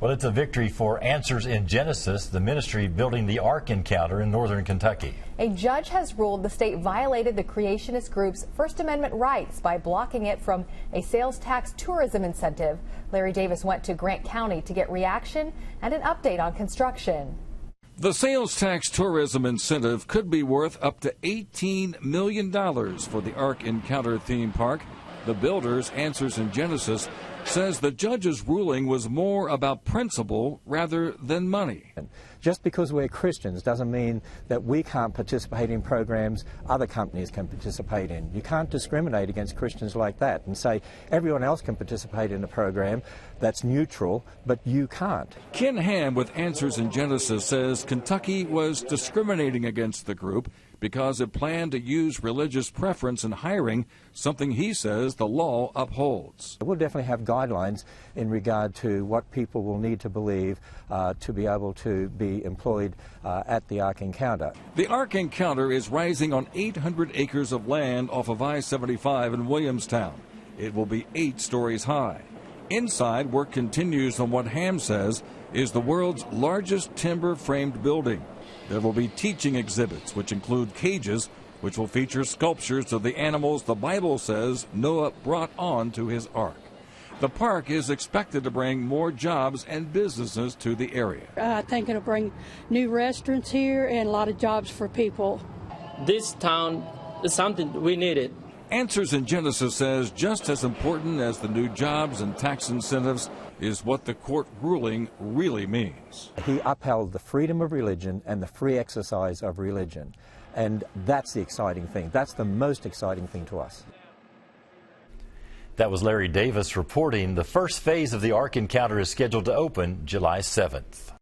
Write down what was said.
Well, it's a victory for Answers in Genesis, the ministry building the Ark Encounter in northern Kentucky. A judge has ruled the state violated the creationist group's First Amendment rights by blocking it from a sales tax tourism incentive. Larry Davis went to Grant County to get reaction and an update on construction. The sales tax tourism incentive could be worth up to $18 million for the Ark Encounter theme park. The builders, Answers in Genesis, says the judge's ruling was more about principle rather than money. Just because we're Christians doesn't mean that we can't participate in programs other companies can participate in. You can't discriminate against Christians like that and say everyone else can participate in a program that's neutral, but you can't. Ken Ham with Answers in Genesis says Kentucky was discriminating against the group because it planned to use religious preference in hiring, something he says the law upholds. We'll definitely have guidelines in regard to what people will need to believe to be able to be employed at the Ark Encounter. The Ark Encounter is rising on 800 acres of land off of I-75 in Williamstown. It will be 8 stories high. Inside, work continues on what Ham says is the world's largest timber-framed building. There will be teaching exhibits, which include cages, which will feature sculptures of the animals the Bible says Noah brought on to his ark. The park is expected to bring more jobs and businesses to the area. I think it'll bring new restaurants here and a lot of jobs for people. This town is something we needed. Answers in Genesis says just as important as the new jobs and tax incentives is what the court ruling really means. He upheld the freedom of religion and the free exercise of religion. And that's the exciting thing. That's the most exciting thing to us. That was Larry Davis reporting. The first phase of the Ark Encounter is scheduled to open July 7th.